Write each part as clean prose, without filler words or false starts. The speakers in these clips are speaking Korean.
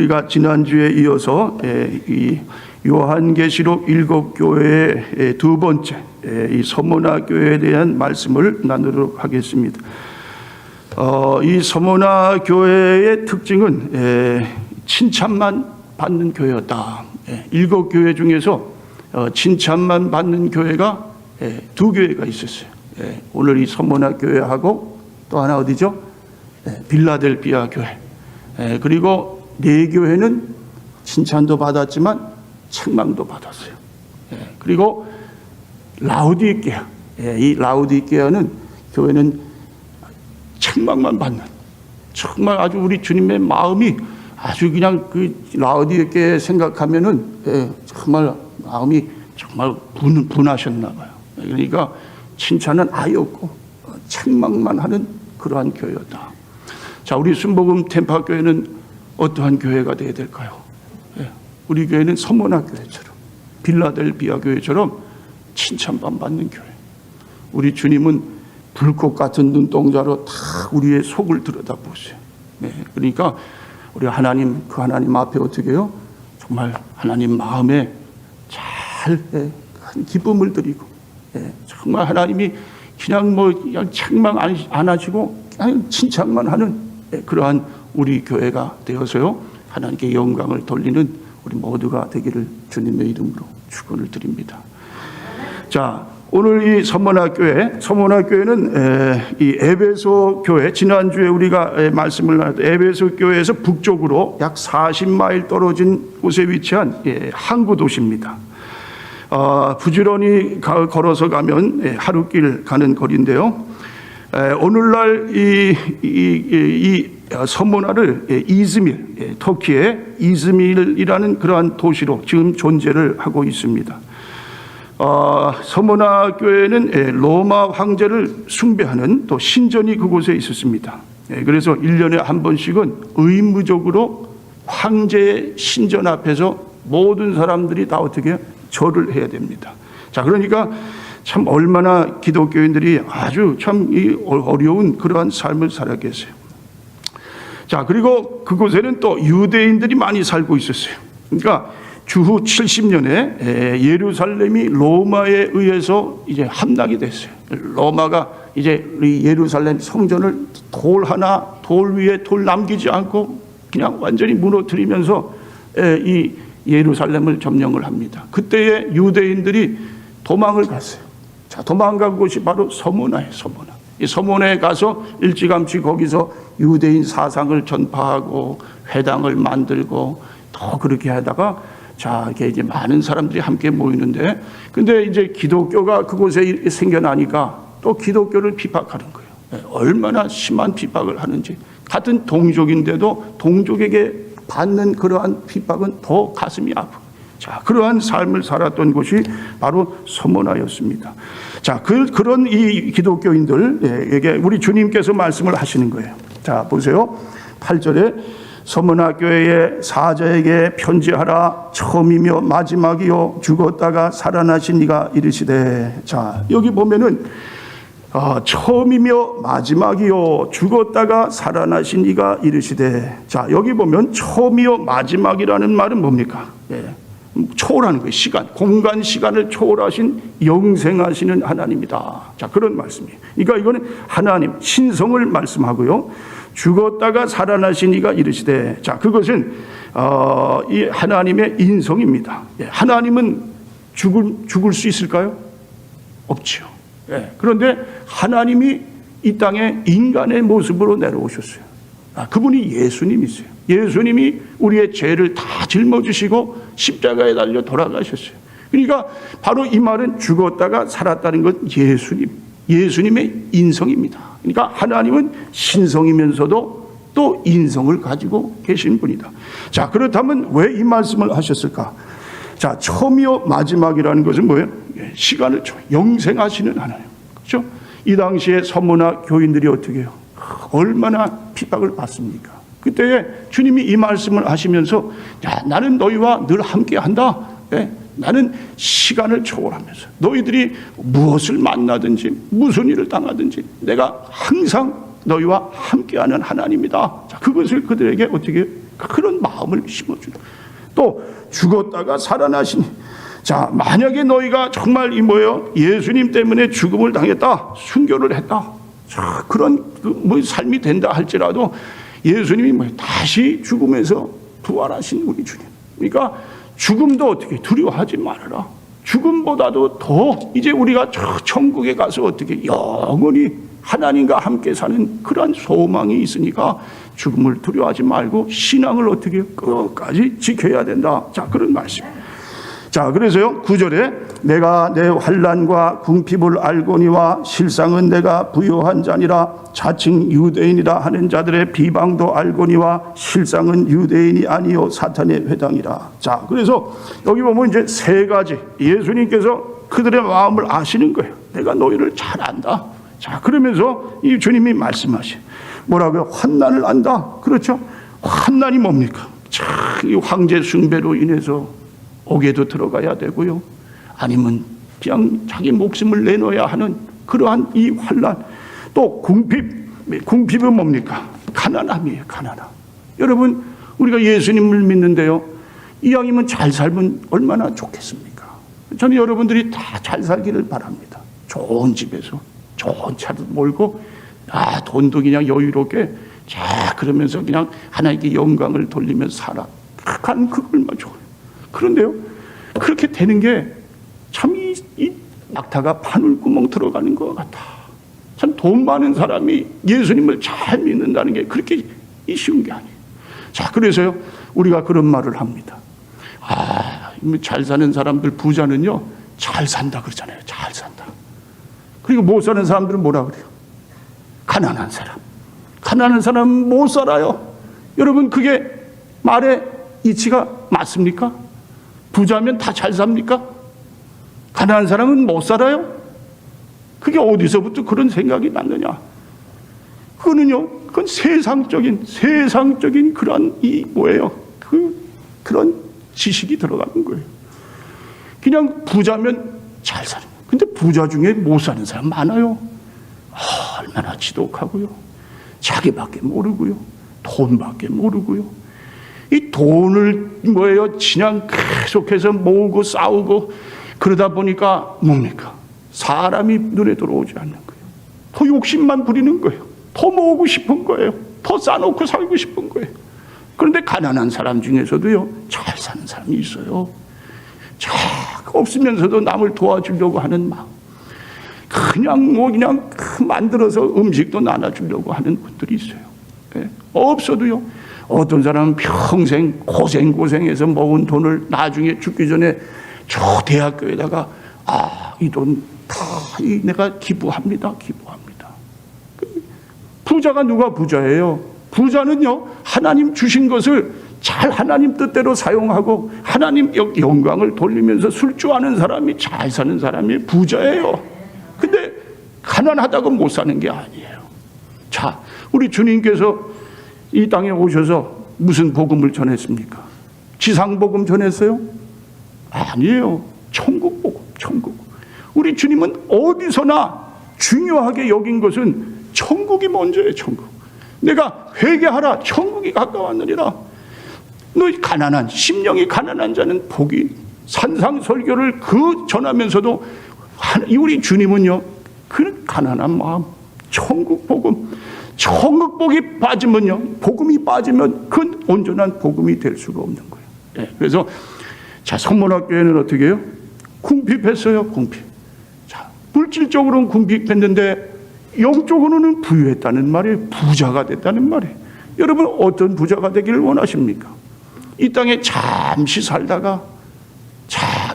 우리가 지난주에 이어서 이 요한계시록 7교회의 두 번째 이 서모나 교회에 대한 말씀을 나누도록 하겠습니다. 이 서모나 교회의 특징은 칭찬만 받는 교회였다. 7교회 중에서 칭찬만 받는 교회가 두 교회가 있었어요. 오늘 이 서모나 교회하고 또 하나 어디죠? 빌라델비아 교회. 그리고 네 교회는 칭찬도 받았지만 책망도 받았어요. 그리고 라우디게아, 이 라우디게아는 교회는 책망만 받는, 정말 아주 우리 주님의 마음이 아주 그냥 그 라우디게아 생각하면은 정말 마음이 정말 분하셨나 봐요. 그러니까 칭찬은 아예 없고 책망만 하는 그러한 교회였다. 자, 우리 순복음 템파 교회는 어떠한 교회가 되어야 될까요? 우리 교회는 서모나 교회처럼, 빌라델비아 교회처럼 칭찬만 받는 교회. 우리 주님은 불꽃 같은 눈동자로 다 우리의 속을 들여다보세요. 그러니까 우리 하나님, 그 하나님 앞에 어떻게 해요? 정말 하나님 마음에 잘 기쁨을 드리고, 정말 하나님이 그냥 그냥 책망 안 하시고 그냥 칭찬만 하는 그러한 우리 교회가 되어서요, 하나님께 영광을 돌리는 우리 모두가 되기를 주님의 이름으로 축원을 드립니다. 자, 오늘 이 서모나 교회는 이 에베소 교회, 지난주에 우리가 말씀을 나눴던 에베소 교회에서 북쪽으로 약 40마일 떨어진 곳에 위치한 항구 도시입니다. 부지런히 걸어서 가면 하루길 가는 거리인데요. 오늘날 이 서모나를 이즈밀, 터키의 이즈밀이라는 그러한 도시로 지금 존재를 하고 있습니다. 서모나 교회는 로마 황제를 숭배하는 또 신전이 그곳에 있었습니다. 그래서 1년에 한 번씩은 의무적으로 황제의 신전 앞에서 모든 사람들이 다 어떻게 절을 해야 됩니다. 자, 그러니까 참 얼마나 기독교인들이 아주 참 어려운 그러한 삶을 살아계세요. 자, 그리고 그곳에는 또 유대인들이 많이 살고 있었어요. 그러니까 주후 70년에 예루살렘이 로마에 의해서 이제 함락이 됐어요. 로마가 이제 예루살렘 성전을 돌 위에 돌 남기지 않고 그냥 완전히 무너뜨리면서 이 예루살렘을 점령을 합니다. 그때의 유대인들이 도망을 갔어요. 자, 도망간 곳이 바로 서모나예요. 서모나. 이 서모나에 가서 일찌감치 거기서 유대인 사상을 전파하고 회당을 만들고 더 그렇게 하다가, 자, 이렇게 이제 많은 사람들이 함께 모이는데, 근데 이제 기독교가 그곳에 생겨나니까 또 기독교를 비판하는 거예요. 얼마나 심한 비판을 하는지. 같은 동족인데도 동족에게 받는 그러한 비판은 더 가슴이 아프고. 자, 그러한 삶을 살았던 곳이 바로 서모나였습니다. 자, 그런 이 기독교인들에게 우리 주님께서 말씀을 하시는 거예요. 자, 보세요. 8절에 서모나 교회의 사자에게 편지하라. 처음이며 마지막이요 죽었다가 살아나신 이가 이르시되. 자, 여기 보면은 처음이며 마지막이요 죽었다가 살아나신 이가 이르시되. 자, 여기 보면 처음이요 마지막이라는 말은 뭡니까? 초월하는 거예요. 시간, 공간, 시간을 초월하신 영생하시는 하나님이다. 자, 그런 말씀이에요. 그러니까 이거는 하나님, 신성을 말씀하고요. 죽었다가 살아나신 이가 이르시되. 자, 그것은 이 하나님의 인성입니다. 하나님은 죽을 수 있을까요? 없죠. 그런데 하나님이 이 땅에 인간의 모습으로 내려오셨어요. 그분이 예수님이세요. 예수님이 우리의 죄를 다 짊어지시고 십자가에 달려 돌아가셨어요. 그러니까 바로 이 말은 죽었다가 살았다는 건 예수님의 인성입니다. 그러니까 하나님은 신성이면서도 또 인성을 가지고 계신 분이다. 자, 그렇다면 왜 이 말씀을 하셨을까? 자, 처음이요 마지막이라는 것은 뭐예요? 시간을 영생하시는 하나님. 그렇죠? 이 당시에 서모나 교인들이 어떻게 해요? 얼마나 핍박을 받습니까? 그때 주님이 이 말씀을 하시면서, 야, 나는 너희와 늘 함께 한다. 나는 시간을 초월하면서 너희들이 무엇을 만나든지 무슨 일을 당하든지 내가 항상 너희와 함께하는 하나님이다. 자, 그것을 그들에게 어떻게 그런 마음을 심어주는. 또 죽었다가 살아나시니. 자, 만약에 너희가 정말 예수님 때문에 죽음을 당했다, 순교를 했다, 자, 그런 삶이 된다 할지라도 예수님이 다시 죽음에서 부활하신 우리 주님. 그러니까 죽음도 어떻게 두려워하지 말아라. 죽음보다도 더 이제 우리가 저 천국에 가서 어떻게 영원히 하나님과 함께 사는 그러한 소망이 있으니까 죽음을 두려워하지 말고 신앙을 어떻게 끝까지 지켜야 된다. 자, 그런 말씀. 자, 그래서요 9절에 내가 내 환난과 궁핍을 알거니와 실상은 내가 부요한 자니라. 자칭 유대인이라 하는 자들의 비방도 알거니와 실상은 유대인이 아니요 사탄의 회당이라. 자, 그래서 여기 보면 이제 세 가지 예수님께서 그들의 마음을 아시는 거예요. 내가 너희를 잘 안다. 자, 그러면서 이 주님이 말씀하시 뭐라고요? 환난을 안다. 그렇죠? 환난이 뭡니까? 자, 이 황제 숭배로 인해서 옥에도 들어가야 되고요. 아니면 그냥 자기 목숨을 내놓아야 하는 그러한 이 환난. 또 궁핍은 뭡니까? 가난함이에요. 가난함. 여러분, 우리가 예수님을 믿는데요, 이왕이면 잘 살면 얼마나 좋겠습니까? 저는 여러분들이 다 잘 살기를 바랍니다. 좋은 집에서 좋은 차도 몰고 돈도 그냥 여유롭게 자 그러면서 그냥 하나님께 영광을 돌리며 살아. 그 얼마나 좋아요. 그런데요, 그렇게 되는 게 참 이 낙타가 바늘구멍 들어가는 것 같아. 참 돈 많은 사람이 예수님을 잘 믿는다는 게 그렇게 쉬운 게 아니에요. 자, 그래서요 우리가 그런 말을 합니다. 잘 사는 사람들, 부자는요 잘 산다 그러잖아요. 잘 산다. 그리고 못 사는 사람들은 뭐라 그래요? 가난한 사람. 가난한 사람은 못 살아요. 여러분, 그게 말의 이치가 맞습니까? 부자면 다 잘 삽니까? 가난한 사람은 못 살아요? 그게 어디서부터 그런 생각이 났느냐? 그건 세상적인 그런 그런 지식이 들어가는 거예요. 그냥 부자면 잘 사는 거예요. 근데 부자 중에 못 사는 사람 많아요. 얼마나 지독하고요. 자기밖에 모르고요. 돈밖에 모르고요. 이 돈을 그냥 계속해서 모으고 싸우고 그러다 보니까 뭡니까? 사람이 눈에 들어오지 않는 거예요. 더 욕심만 부리는 거예요. 더 모으고 싶은 거예요. 더 싸놓고 살고 싶은 거예요. 그런데 가난한 사람 중에서도요, 잘 사는 사람이 있어요. 없으면서도 남을 도와주려고 하는 마음. 그냥 만들어서 음식도 나눠주려고 하는 분들이 있어요. 네? 없어도요, 어떤 사람은 평생 고생해서 모은 돈을 나중에 죽기 전에 저 대학교에다가 이 돈 다 내가 기부합니다. 부자가 누가 부자예요? 부자는요, 하나님 주신 것을 잘 하나님 뜻대로 사용하고 하나님 영광을 돌리면서 술주하는 사람이 잘 사는 사람이 부자예요. 근데 가난하다고 못 사는 게 아니에요. 자, 우리 주님께서 이 땅에 오셔서 무슨 복음을 전했습니까? 지상복음 전했어요? 아니에요. 천국복음, 천국. 우리 주님은 어디서나 중요하게 여긴 것은 천국이 먼저예요. 천국. 내가 회개하라, 천국이 가까웠느니라. 너희 가난한, 심령이 가난한 자는 복이. 산상설교를 전하면서도 우리 주님은요, 그 가난한 마음, 천국복음, 천국복이 빠지면요, 복음이 빠지면 그 온전한 복음이 될 수가 없는 거예요. 네, 그래서 자, 선문학교회는 어떻게 해요? 궁핍했어요. 궁핍. 자, 물질적으로는 궁핍했는데 영적으로는 부유했다는 말이에요. 부자가 됐다는 말이에요. 여러분, 어떤 부자가 되기를 원하십니까? 이 땅에 잠시 살다가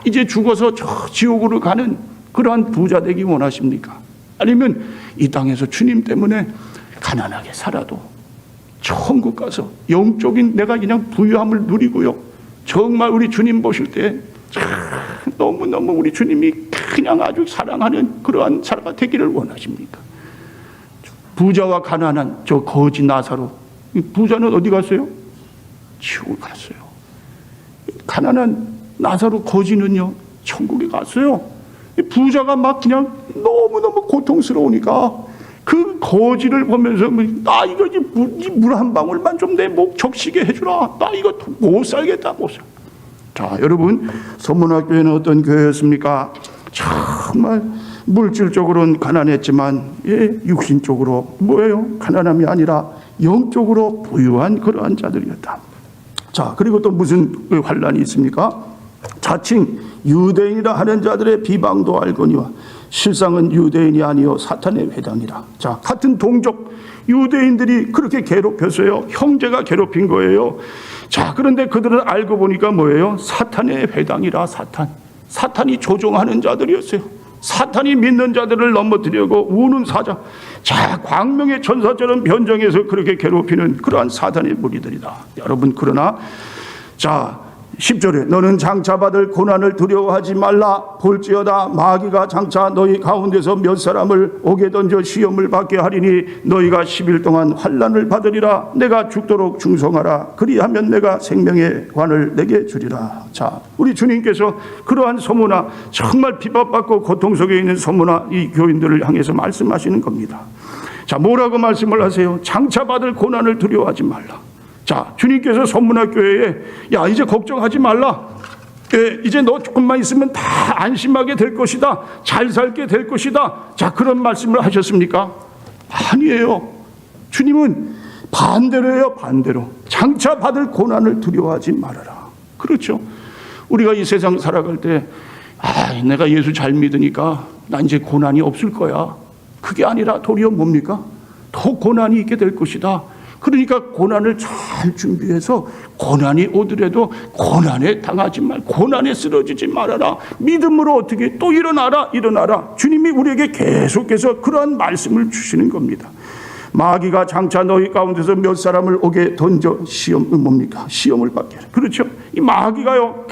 이제 죽어서 저 지옥으로 가는 그러한 부자 되기 원하십니까? 아니면 이 땅에서 주님 때문에 가난하게 살아도 천국 가서 영적인 내가 그냥 부유함을 누리고요, 정말 우리 주님 보실 때 너무너무 우리 주님이 그냥 아주 사랑하는 그러한 사람이 되기를 원하십니까? 부자와 가난한 저 거지 나사로, 부자는 어디 갔어요? 지옥을 갔어요. 가난한 나사로 거지는요, 천국에 갔어요. 부자가 막 그냥 너무너무 고통스러우니까 그 거지를 보면서 나 이거 물 한 방울만 좀 내 목 적시게 해주라. 나 이거 못 살겠다, 못 살. 자, 여러분, 서문화교회는 어떤 교회였습니까? 정말 물질적으로는 가난했지만 육신적으로 뭐예요? 가난함이 아니라 영적으로 부유한 그러한 자들이었다. 자, 그리고 또 무슨 환란이 있습니까? 자칭 유대인이라 하는 자들의 비방도 알거니와 실상은 유대인이 아니요 사탄의 회당이라. 자, 같은 동족 유대인들이 그렇게 괴롭혔어요. 형제가 괴롭힌 거예요. 자, 그런데 그들은 알고 보니까 뭐예요? 사탄의 회당이라. 사탄이 조종하는 자들이었어요. 사탄이 믿는 자들을 넘어뜨리려고 우는 사자. 자, 광명의 천사처럼 변정해서 그렇게 괴롭히는 그러한 사탄의 무리들이다. 여러분, 그러나 자, 10절에 너는 장차 받을 고난을 두려워하지 말라. 볼지어다 마귀가 장차 너희 가운데서 몇 사람을 옥에 던져 시험을 받게 하리니 너희가 10일 동안 환난을 받으리라. 내가 죽도록 충성하라. 그리하면 내가 생명의 관을 내게 주리라. 자, 우리 주님께서 그러한 서문화, 정말 비박받고 고통 속에 있는 서문화 이 교인들을 향해서 말씀하시는 겁니다. 자, 뭐라고 말씀을 하세요? 장차 받을 고난을 두려워하지 말라. 자, 주님께서 서문화교회에 야, 이제 걱정하지 말라. 이제 너 조금만 있으면 다 안심하게 될 것이다. 잘 살게 될 것이다. 자, 그런 말씀을 하셨습니까? 아니에요. 주님은 반대로 해요. 반대로. 장차 받을 고난을 두려워하지 말아라. 그렇죠. 우리가 이 세상 살아갈 때 내가 예수 잘 믿으니까 나 이제 고난이 없을 거야. 그게 아니라 도리어 뭡니까? 더 고난이 있게 될 것이다. 그러니까 고난을 잘 준비해서 고난이 오더라도 고난에 당하지 말고 고난에 쓰러지지 말아라. 믿음으로 어떻게 또 일어나라. 주님이 우리에게 계속해서 그러한 말씀을 주시는 겁니다. 마귀가 장차 너희 가운데서 몇 사람을 옥에 던져 시험을 받게 해. 그렇죠. 이 마귀가요,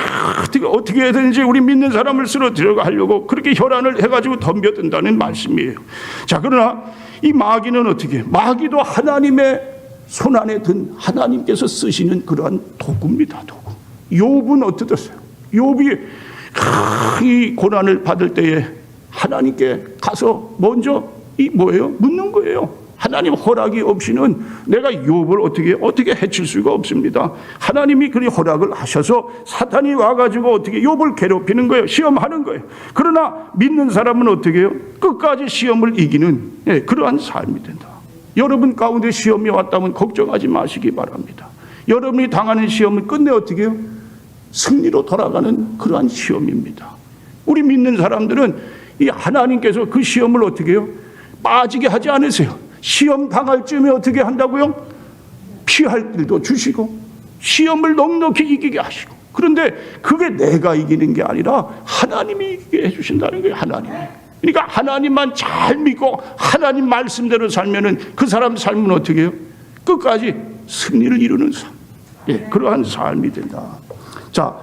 어떻게 해야되는지 우리 믿는 사람을 쓰러뜨려 하려고 그렇게 혈안을 해가지고 덤벼든다는 말씀이에요. 자, 그러나 이 마귀는 어떻게? 마귀도 하나님의 손 안에 든 하나님께서 쓰시는 그러한 도구입니다. 도구. 욥은 어떠셨어요? 욥이 이 고난을 받을 때에 하나님께 가서 먼저 묻는 거예요. 하나님 허락이 없이는 내가 욥을 어떻게 해칠 수가 없습니다. 하나님이 그 허락을 하셔서 사탄이 와가지고 어떻게 욥을 괴롭히는 거예요. 시험하는 거예요. 그러나 믿는 사람은 어떻게 해요? 끝까지 시험을 이기는 그러한 삶이 된다. 여러분 가운데 시험이 왔다면 걱정하지 마시기 바랍니다. 여러분이 당하는 시험은 끝내 어떻게 해요? 승리로 돌아가는 그러한 시험입니다. 우리 믿는 사람들은 이 하나님께서 그 시험을 어떻게 해요? 빠지게 하지 않으세요. 시험 당할 쯤에 어떻게 한다고요? 피할 길도 주시고 시험을 넉넉히 이기게 하시고. 그런데 그게 내가 이기는 게 아니라 하나님이 이기게 해주신다는 거예요. 하나님이. 그러니까 하나님만 잘 믿고 하나님 말씀대로 살면은 그 사람 삶은 어떻게 해요? 끝까지 승리를 이루는 삶. 그러한 삶이 된다. 자,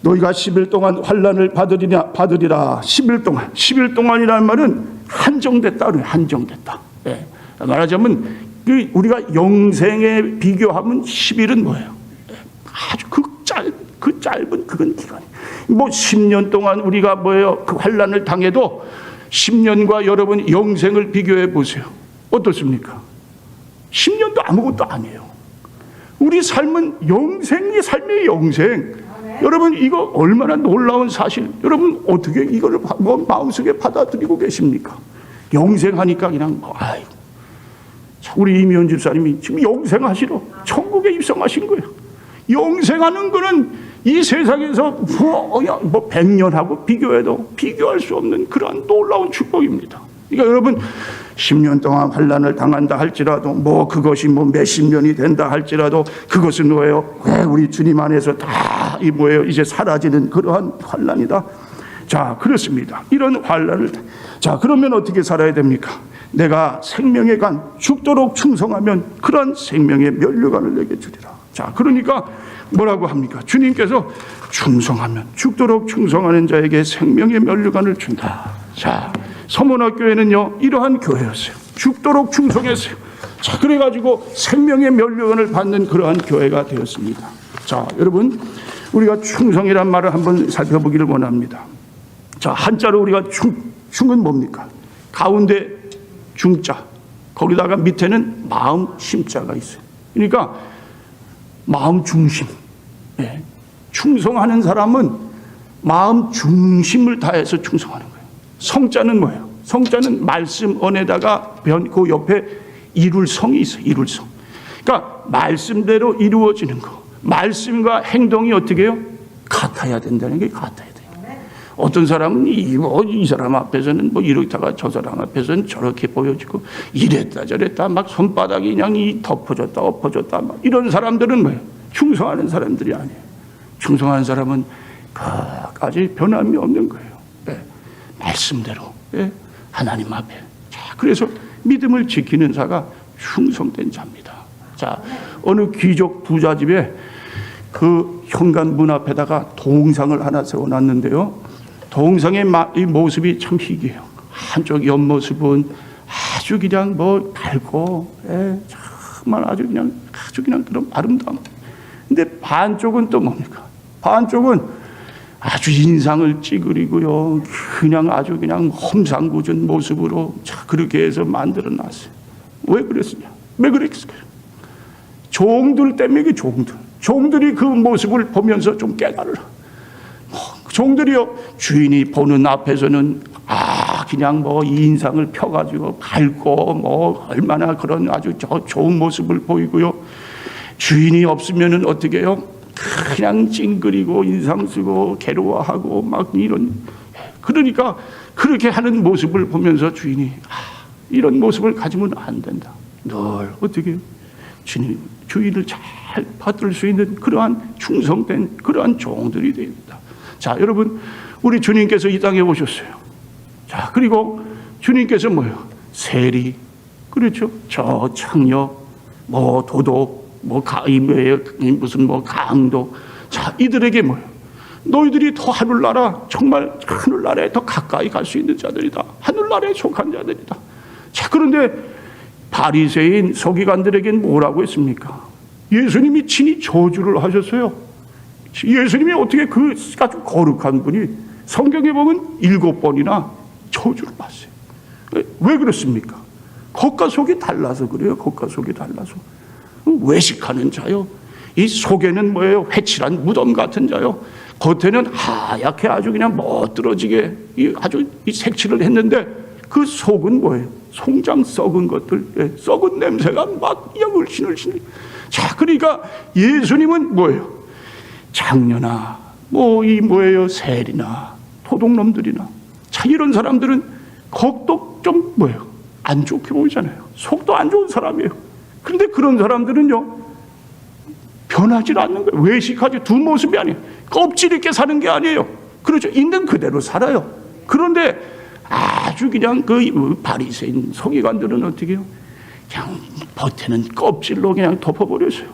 너희가 10일 동안 환난을 받으리라. 10일 동안이라는 말은 한정됐다. 말하자면 우리가 영생에 비교하면 10일은 뭐예요? 아주 그 짧은 그건 기간이. 10년 동안 우리가 그 환난을 당해도 10년과 여러분 영생을 비교해 보세요. 어떻습니까? 10년도 아무것도 아니에요. 우리 삶은 영생이 삶의 영생. 여러분 이거 얼마나 놀라운 사실. 여러분 어떻게 이걸 마음속에 받아들이고 계십니까? 영생하니까 그냥 우리 이미연 집사님이 지금 영생하시러 천국에 입성하신 거예요. 영생하는 거는 이 세상에서 100년하고 비교해도 비교할 수 없는 그러한 놀라운 축복입니다. 그러니까 여러분 10년 동안 환난을 당한다 할지라도 그것이 몇십 년이 된다 할지라도 그것은 뭐예요? 왜 우리 주님 안에서 다 이제 사라지는 그러한 환난이다. 자, 그렇습니다. 이런 환난을 자, 그러면 어떻게 살아야 됩니까? 내가 생명의 간 죽도록 충성하면 그런 생명의 면류관을 내게 주리라. 자, 그러니까 뭐라고 합니까? 주님께서 충성하면 죽도록 충성하는 자에게 생명의 면류관을 준다. 자, 서문화교회는요 이러한 교회였어요. 죽도록 충성했어요. 자, 그래가지고 생명의 면류관을 받는 그러한 교회가 되었습니다. 자, 여러분 우리가 충성이란 말을 한번 살펴보기를 원합니다. 자, 한자로 우리가 충은 뭡니까? 가운데 중자, 거기다가 밑에는 마음 심자가 있어요. 그러니까 마음 중심. 예. 충성하는 사람은 마음 중심을 다해서 충성하는 거예요. 성자는 뭐예요? 성자는 말씀 언에다가 그 옆에 이룰성이 있어요. 이룰성. 그러니까 말씀대로 이루어지는 거. 말씀과 행동이 어떻게 해요? 같아야 된다는 게 같아야 돼요. 어떤 사람은 이 사람 앞에서는 뭐 이렇다가 저 사람 앞에서는 저렇게 보여지고 이랬다 저랬다 막 손바닥이 그냥 덮어졌다 엎어졌다 막 이런 사람들은 뭐예요? 충성하는 사람들이 아니에요. 충성하는 사람은 끝까지 변함이 없는 거예요. 네. 말씀대로 하나님 앞에. 자, 그래서 믿음을 지키는 자가 충성된 자입니다. 자, 어느 귀족 부자 집에 그 현관문 앞에다가 동상을 하나 세워놨는데요. 동상의 이 모습이 참 희귀해요. 한쪽 옆모습은 아주 그냥 뭐 밝고, 정말 아주 그냥 그런 아름다움. 근데 반쪽은 또 뭡니까? 반쪽은 아주 인상을 찌그리고요. 그냥 아주 그냥 험상궂은 모습으로 그렇게 해서 만들어 놨어요. 왜 그랬으냐? 왜 그랬을까요? 종들 때문에 그 종들이 그 모습을 보면서 좀 깨달으라. 종들이요, 주인이 보는 앞에서는 그냥 뭐 인상을 펴가지고 밝고 뭐 얼마나 그런 아주 좋은 모습을 보이고요. 주인이 없으면은 어떻게 해요? 그냥 찡그리고 인상 쓰고 괴로워하고 막 이런. 그러니까 그렇게 하는 모습을 보면서 주인이 이런 모습을 가지면 안 된다. 늘 어떻게 해요? 주인을 잘 받들 수 있는 그러한 충성된 그러한 종들이 됩니다. 자, 여러분, 우리 주님께서 이 땅에 오셨어요. 자, 그리고 주님께서 뭐예요? 세리, 그렇죠? 저 창녀, 뭐 도덕, 뭐 무슨 뭐 강도. 자, 이들에게 뭐예요? 너희들이 더 하늘나라, 정말 하늘나라에 더 가까이 갈 수 있는 자들이다. 하늘나라에 속한 자들이다. 자, 그런데 바리새인 서기관들에겐 뭐라고 했습니까? 예수님이 친히 저주를 하셨어요. 예수님이 어떻게 그 아주 거룩한 분이 성경에 보면 7번이나 저주를 받았어요. 왜 그렇습니까? 겉과 속이 달라서 그래요. 겉과 속이 달라서. 외식하는 자요. 이 속에는 뭐예요? 회칠한 무덤 같은 자요. 겉에는 하얗게 아주 그냥 멋들어지게 아주 색칠을 했는데 그 속은 뭐예요? 송장 썩은 것들, 썩은 냄새가 막 울신울신. 자, 그러니까 예수님은 뭐예요? 장녀나 뭐예요? 세리나 도둑놈들이나 자, 이런 사람들은 겉도 좀 뭐예요? 안 좋게 보이잖아요. 속도 안 좋은 사람이에요. 그런데 그런 사람들은요 변하지 않는 거예요. 외식하지 두 모습이 아니에요. 껍질 있게 사는 게 아니에요. 그렇죠. 있는 그대로 살아요. 그런데 아주 그냥 그 바리새인 서기관들은 어떻게 해요? 그냥 겉에는 껍질로 그냥 덮어버렸어요.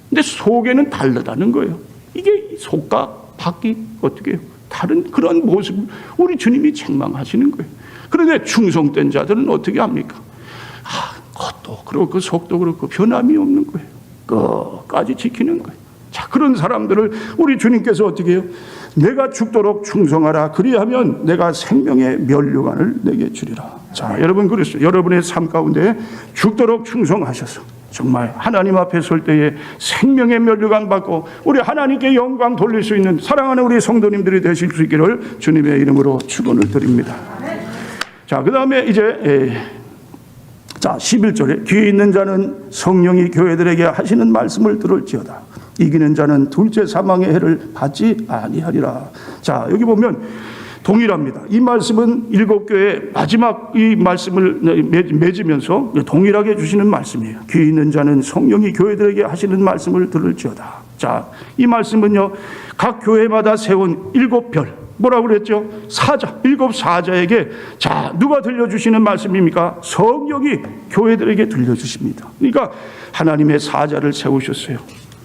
근데 속에는 다르다는 거예요. 이게 속과 밖이 어떻게 해요? 다른 그런 모습, 우리 주님이 책망하시는 거예요. 그런데 충성된 자들은 어떻게 합니까? 겉도 그렇고 속도 그렇고 변함이 없는 거예요. 끝까지 지키는 거예요. 자, 그런 사람들을 우리 주님께서 어떻게 해요? 내가 죽도록 충성하라. 그리하면 내가 생명의 면류관을 내게 주리라. 자, 여러분, 그랬어요. 여러분의 삶 가운데 죽도록 충성하셔서 정말 하나님 앞에 설 때에 생명의 면류관 받고 우리 하나님께 영광 돌릴 수 있는 사랑하는 우리 성도님들이 되실 수 있기를 주님의 이름으로 축원을 드립니다. 자, 그 다음에 이제 11절에 귀 있는 자는 성령이 교회들에게 하시는 말씀을 들을지어다. 이기는 자는 둘째 사망의 해를 받지 아니하리라. 자, 여기 보면 동일합니다. 이 말씀은 7교회 마지막 이 말씀을 맺으면서 동일하게 주시는 말씀이에요. 귀 있는 자는 성령이 교회들에게 하시는 말씀을 들을지어다. 자, 이 말씀은요 각 교회마다 세운 7별, 뭐라고 그랬죠? 사자, 7사자에게 자, 누가 들려주시는 말씀입니까? 성령이 교회들에게 들려주십니다. 그러니까 하나님의 사자를 세우셨어요.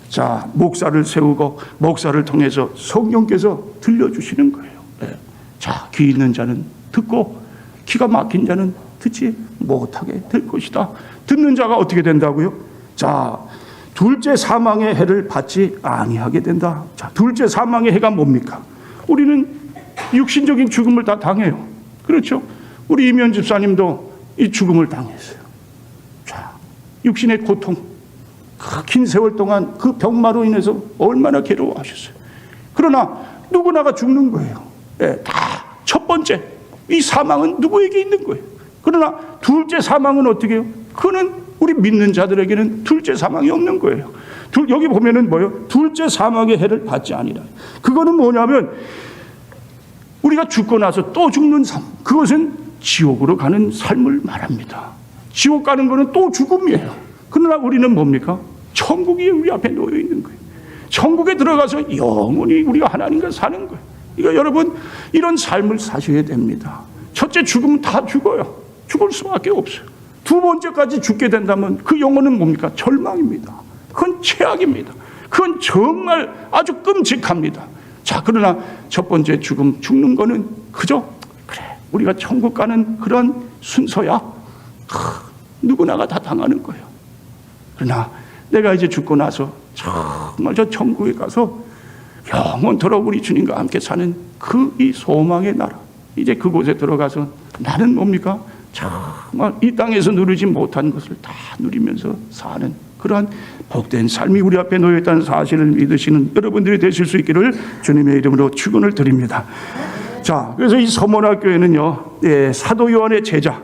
자, 목사를 세우고 목사를 통해서 성령께서 들려주시는 거예요. 네. 자, 귀 있는 자는 듣고 기가 막힌 자는 듣지 못하게 될 것이다. 듣는 자가 어떻게 된다고요? 자, 둘째 사망의 해를 받지 아니하게 된다. 자, 둘째 사망의 해가 뭡니까? 우리는 육신적인 죽음을 다 당해요. 그렇죠? 우리 이면 집사님도 이 죽음을 당했어요. 자, 육신의 고통, 그 긴 세월 동안 그 병마로 인해서 얼마나 괴로워하셨어요. 그러나 누구나가 죽는 거예요. 예, 다 첫 번째 이 사망은 누구에게 있는 거예요. 그러나 둘째 사망은 어떻게 해요? 그는 우리 믿는 자들에게는 둘째 사망이 없는 거예요. 여기 보면은 뭐예요? 둘째 사망의 해를 받지 아니라. 그거는 뭐냐면 우리가 죽고 나서 또 죽는 삶, 그것은 지옥으로 가는 삶을 말합니다. 지옥 가는 거는 또 죽음이에요. 그러나 우리는 뭡니까? 천국이 우리 앞에 놓여 있는 거예요. 천국에 들어가서 영원히 우리가 하나님과 사는 거예요. 그러니까 여러분, 이런 삶을 사셔야 됩니다. 첫째, 죽으면 다 죽어요. 죽을 수밖에 없어요. 두 번째까지 죽게 된다면 그 영혼은 뭡니까? 절망입니다. 그건 최악입니다. 그건 정말 아주 끔찍합니다. 자, 그러나 첫 번째 죽는 거는 그저 그래, 우리가 천국 가는 그런 순서야. 누구나가 다 당하는 거예요. 그러나 내가 이제 죽고 나서 정말 저 천국에 가서 영원토록 우리 주님과 함께 사는 그 이 소망의 나라, 이제 그곳에 들어가서 나는 뭡니까? 정말 이 땅에서 누리지 못한 것을 다 누리면서 사는 그러한 복된 삶이 우리 앞에 놓여 있다는 사실을 믿으시는 여러분들이 되실 수 있기를 주님의 이름으로 축원을 드립니다. 자, 그래서 이 서모나 교회는요, 사도 요한의 제자,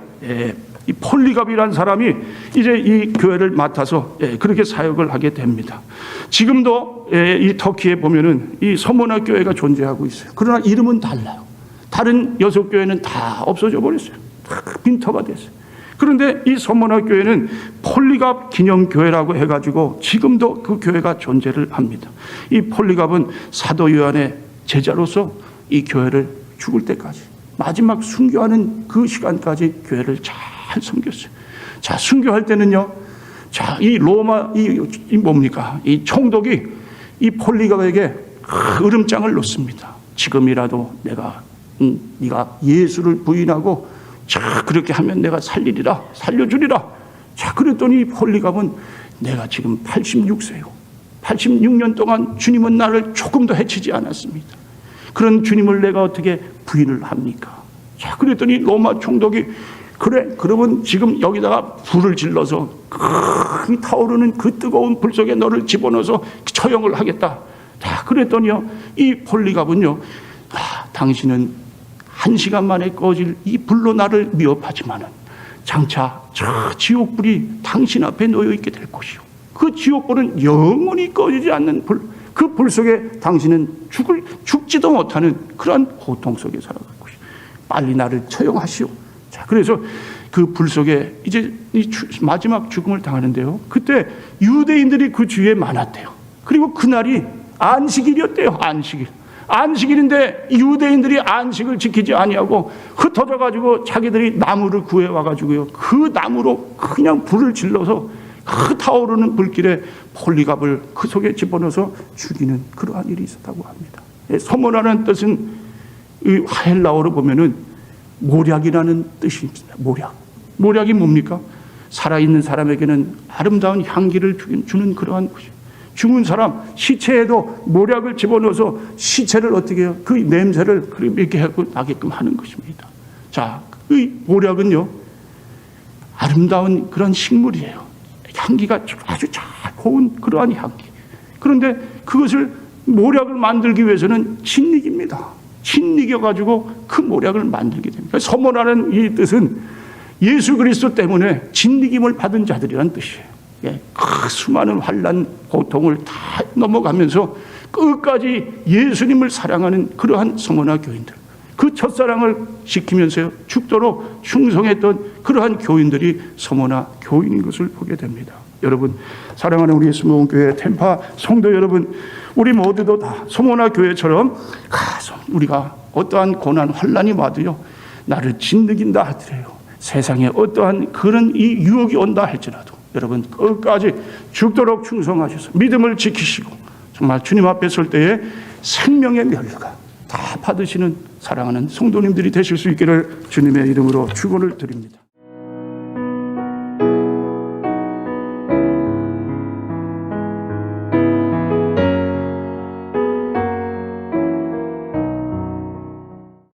이 폴리갑이라는 사람이 이제 이 교회를 맡아서 그렇게 사역을 하게 됩니다. 지금도 이 터키에 보면은 이 서모나 교회가 존재하고 있어요. 그러나 이름은 달라요. 다른 6교회는 다 없어져 버렸어요. 다 빈터가 됐어요. 그런데 이 서모나 교회는 폴리갑 기념교회라고 해가지고 지금도 그 교회가 존재를 합니다. 이 폴리갑은 사도 요한의 제자로서 이 교회를 죽을 때까지 마지막 순교하는 그 시간까지 교회를 잘 섬겼어요. 자, 순교할 때는요, 자, 이 로마, 이 뭡니까? 이 총독이 이 폴리갑에게 으름장을 놓습니다. 지금이라도 네가 예수를 부인하고, 자, 그렇게 하면 내가 살려주리라. 자, 그랬더니 폴리갑은 내가 지금 86세요. 86년 동안 주님은 나를 조금도 해치지 않았습니다. 그런 주님을 내가 어떻게 부인을 합니까? 자, 그랬더니 로마 총독이 그래, 그러면 지금 여기다가 불을 질러서 그 타오르는 그 뜨거운 불 속에 너를 집어넣어서 처형을 하겠다. 자, 그랬더니요, 이 폴리갑은요, 당신은 1시간 만에 꺼질 이 불로 나를 미워하지만은 장차 저 지옥불이 당신 앞에 놓여 있게 될 것이요. 그 지옥불은 영원히 꺼지지 않는 불, 그 불 속에 당신은 죽지도 못하는 그러한 고통 속에 살아갈 것이요. 빨리 나를 처형하시오. 자, 그래서 그 불 속에 이제 마지막 죽음을 당하는데요. 그때 유대인들이 그 주위에 많았대요. 그리고 그날이 안식일이었대요. 안식일인데 유대인들이 안식을 지키지 아니하고 흩어져 가지고 자기들이 나무를 구해 와 가지고요, 그 나무로 그냥 불을 질러서 그 타오르는 불길에 폴리갑을 그 속에 집어넣어서 죽이는 그러한 일이 있었다고 합니다. 서모나라는 뜻은 이 헬라어로 보면은 모략이라는 뜻이 있습니다. 모략이 뭡니까? 살아있는 사람에게는 아름다운 향기를 주는 그러한 것이죠. 죽은 사람 시체에도 모략을 집어넣어서 시체를 어떻게 해요? 그 냄새를 이렇게 하고 나게끔 하는 것입니다. 자, 이 모략은요, 아름다운 그런 식물이에요. 향기가 아주 잘 고운 그러한 향기. 그런데 그것을 모략을 만들기 위해서는 진릭입니다. 진릭이어가지고 그 모략을 만들게 됩니다. 서모라는 이 뜻은 예수 그리스도 때문에 진리김을 받은 자들이란 뜻이에요. 그 수많은 환난, 고통을 다 넘어가면서 끝까지 예수님을 사랑하는 그러한 서모나 교인들, 그 첫사랑을 지키면서 죽도록 충성했던 그러한 교인들이 서모나 교인인 것을 보게 됩니다. 여러분, 사랑하는 우리 수목원교회 템파 성도 여러분, 우리 모두도 다 서모나 교회처럼 우리가 어떠한 고난 환난이 와도요, 나를 짓누긴다 하더래요. 세상에 어떠한 그런 이 유혹이 온다 할지라도 여러분 끝까지 죽도록 충성하셔서 믿음을 지키시고 정말 주님 앞에 설 때에 생명의 멸류관 다 받으시는 사랑하는 성도님들이 되실 수 있기를 주님의 이름으로 축원을 드립니다.